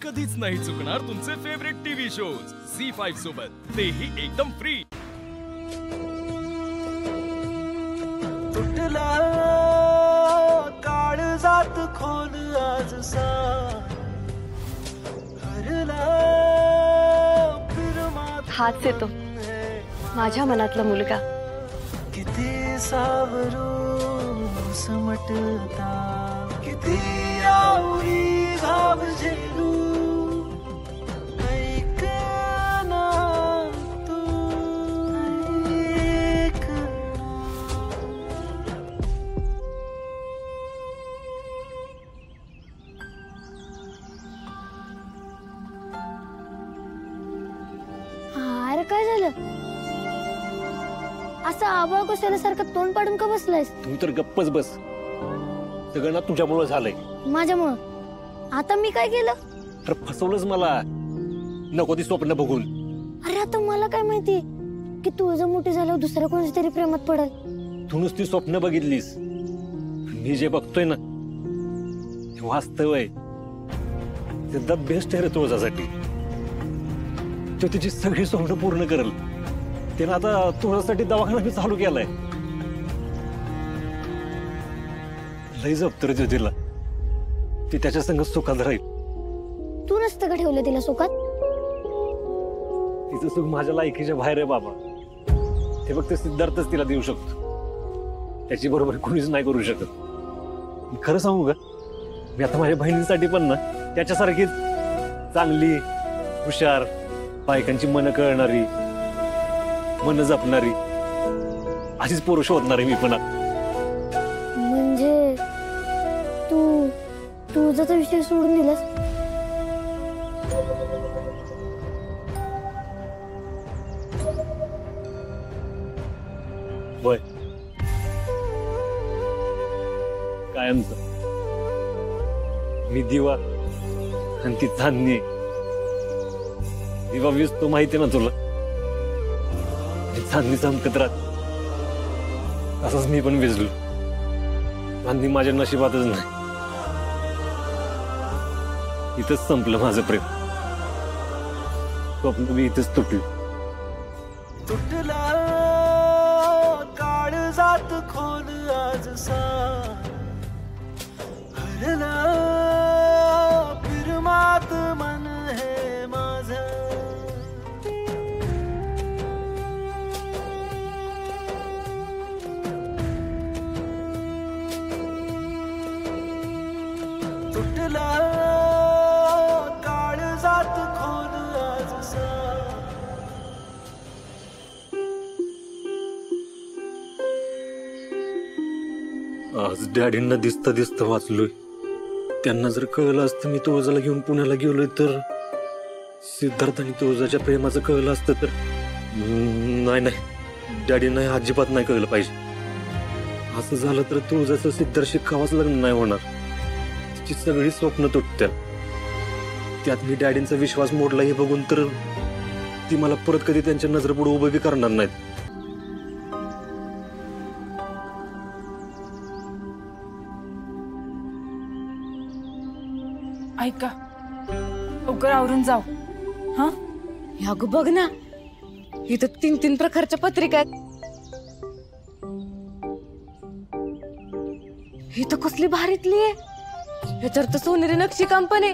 कधीच नाही चुकणार तुमचे फेवरेट टीव्ही शोज झी5 सोबत, तेही एकदम फ्री। तुटला काळजात खोल आजसा हरला हाच येतो माझ्या मनातला मुलगा। किती सावरू समटता किती आवडी घाव झेलू ऐक ना तू ऐक अरे काय झालं असं आवाळ कोसळल्यासारखं तोंड पाडून का बसलायस? तू तर गप्पच बस, सगळं ना तुझ्यामुळे झालंय। माझ्यामुळं? आता मी काय केलं? तर फसवलंच मला नको ती स्वप्न बघून। अरे आता मला काय माहिती की तू जर मोठी झाल्यावर दुसऱ्या कोणाच्या तरी प्रेमात पडल। तू नुसती स्वप्न बघितलीस, मी जे बघतोय ना ते वास्तव आहे। ते द बेस्ट आहे रे तुझ्यासाठी। तो तिची सगळी स्वप्न पूर्ण करेल। त्यानं आता तुझ्यासाठी दवाखाना बी चालू केलाय। लय जपतो रे तू तिला, ती त्याच्या संग सुखात राहील। तू नसतं का ठेवलं तिला सुखात? तिचं सुख माझ्या लायकीच्या बाहेर आहे बाबा। ते फक्त सिद्धार्थच तिला देऊ शकतो, त्याची बरोबर कोणीच नाही करू शकत। खरं सांगू का, मी आता माझ्या बहिणीसाठी पण ना त्याच्यासारखीच चांगली हुशार बायकांची मन कळणारी मन जपणारी अशीच पोरं शोधणार आहे मी पण। म्हणजे तू तुझा विषय सोडून दिलास? होय, कायमच मी दिवा आणि ती चांदणी। दिवा विसतो माहिती ना तुला, चांदणी चमकत राहत, असंच मी पण विजलो। चांदणी माझ्या नशिबातच नाही। इथंच संपलं माझं प्रेम, स्वप्न मी इथंच तुटलं। तुटला काळजात खोल आजसा हरला फिरमात मन हे माझं तुटला काळजात खोल आजसा। आज डॅडींना दिसता दिसता वाचलोय। त्यांना जर कळलं असतं मी तुळजाला घेऊन पुण्याला गेलोय तर सिद्धार्थ आणि तुळजाच्या प्रेमाचं कळलं असतं तर नाही, डॅडींना अजिबात नाही कळलं पाहिजे। असं झालं तर तुळजाचं सिद्धार्थशी कवाच लग्न नाही होणार। तिची सगळी स्वप्न तुटत्या। त्यात मी डॅडींचा विश्वास मोडला हे बघून तर ती मला परत कधी त्यांच्या नजरेपुढे उभं बी करणार नाहीत। ऐका, लवकर आवरून जाऊ। हा अगं बघ ना, इथं 3 प्रकारच्या पत्रिका आहेत। इथं कसली भारीतली आहे, ह्याच्यावर तर सोनेरी नक्षी काम पण आहे।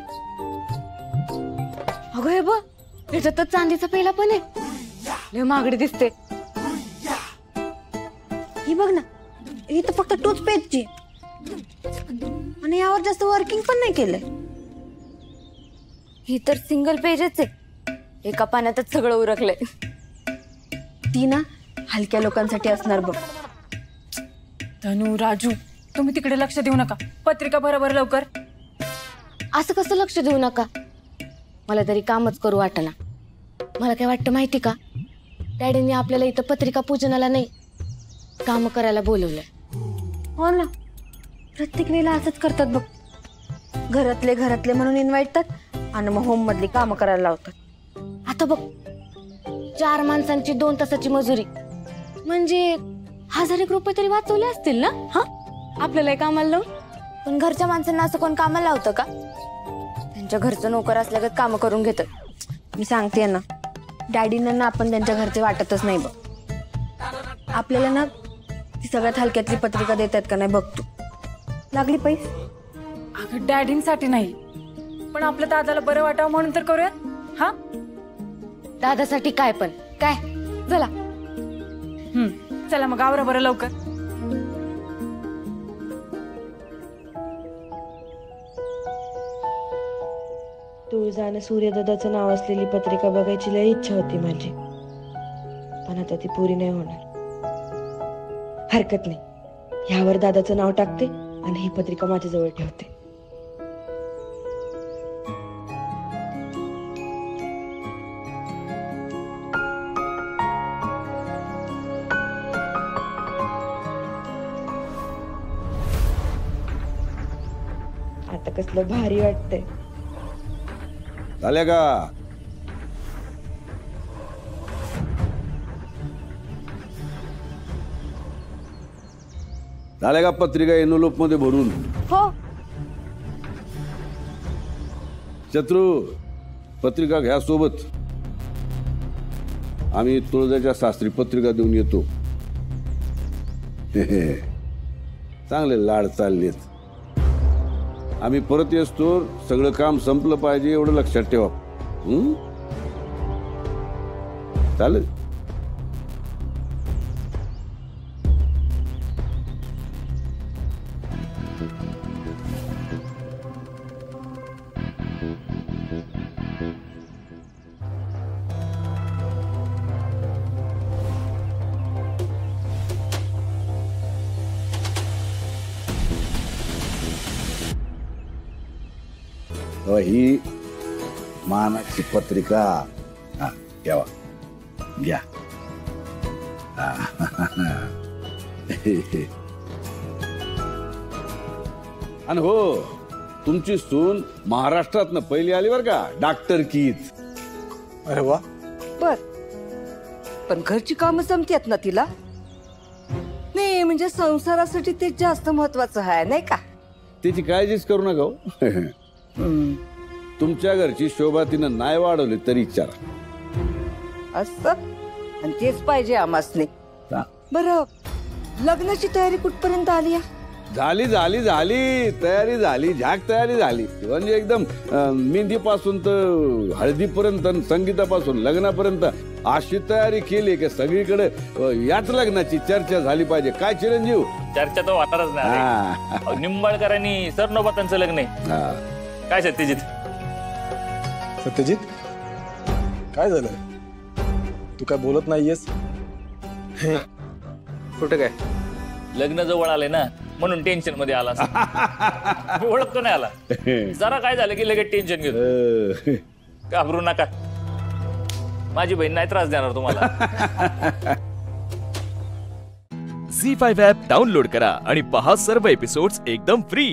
अगं हे बघ, ह्याच्यात तर चांदीचा पेला पण आहे, लय महागडी दिसते। ही बघ ना, ही तर फक्त टूथपेस्टची आणि यावर जास्त वर्किंग पण नाही केलंय। ही तर सिंगल पेजच आहे, एका पाण्यातच सगळं उरकलंय। ती ना हलक्या लोकांसाठी असणार बघ। तनू, राजू, तुम्ही तिकडे लक्ष देऊ नका, पत्रिका बरोबर लवकर। असं कसं लक्ष देऊ नका? मला तरी कामच करू वाटना। मला काय वाटतं माहिती का, डॅडींनी आपल्याला इथं पत्रिका पूजनाला नाही काम करायला बोलवलंय। हो ना, प्रत्येक वेळेला असंच करतात बघ। घरातले म्हणून इन्व्हाइटतात आणि मग होम मधली कामं करायला लावतात। आता बघ, 4 माणसांची 2 तासाची मजुरी म्हणजे 1000 रुपये तरी वाचवले असतील ना? हा, आपल्याला कामाला लावून। पण घरच्या माणसांना असं कोण कामाला लावतं का? आमच्या घरचं नोकर असल्यागत कामं करून घेतात. मी सांगते ना, डॅडींना ना आपण त्यांच्या घरचे वाटतच नाही बघ. आपल्याला ना ती सगळ्यात हलक्यातली पत्रिका देतात का नाही बघतो. लागली पैस. अगं डॅडींसाठी नाही, पण आपल्या दादाला बरं वाटावं म्हणून तर करूयात. हा दादासाठी काय पण काय. चला. चला मग आवरा बरं लवकर. तुळजा आणि सूर्यदादाचं नाव असलेली पत्रिका बघायची लई इच्छा होती माझी, पण आता ती पुरी नाही होणार. हरकत नाही, ह्यावर दादाचं नाव टाकते आणि ही पत्रिका माझ्याजवळ ठेवते. आता कसलं भारी वाटतंय. झाल्या का? झाल्या का पत्रिका एनोलोप मध्ये भरून? हो. शत्रू, पत्रिका घ्या सोबत. आम्ही तुळजाच्या शास्त्री पत्रिका देऊन येतो. चांगले लाड चाललेत. आम्ही परत येतो, सगळं काम संपलं पाहिजे एवढं लक्षात ठेवा. चालेल. ही मानाची पत्रिका. हा घ्यावा, घ्या. आणि हो, तुमची सून महाराष्ट्रातनं पहिली आली बर का, डॉक्टर कीच. अरे वा. बर, पण घरची कामं जमतात ना तिला? नाही म्हणजे संसारासाठी ते जास्त महत्वाचं आहे नाही का? त्याची काळजीच करू नका हो. तुमच्या घरची शोभा तिनं नाही वाढवली तरी विचारा. असं आणि तेच पाहिजे आमासने. बरं, लग्नाची तयारी कुठपर्यंत आली? झाली झाली झाली तयारी झाली, झाक तयारी झाली. म्हणजे एकदम मेहंदीपासून तर हळदीपर्यंत, संगीतापासून लग्नापर्यंत अशी तयारी केली की सगळीकडे याच लग्नाची चर्चा झाली पाहिजे. काय चिरंजीव? चर्चा तर होणारच नाही. निंबाळकरांनी सरनोबतांचं लग्न आहे. काय सत्यजित? सत्यजित, काय झालं? तू काय बोलत नाहीयेस? कुठं काय? लग्न जवळ आलंय ना, म्हणून टेन्शन मध्ये आला. ओळखतो नाही आला. जरा काय झालं की लगेच टेन्शन घेतो. घाबरू नका, माझी बहीण नाही त्रास देणार तुम्हाला. झी5 ॲप डाउनलोड करा आणि पहा सर्व एपिसोड्स एकदम फ्री.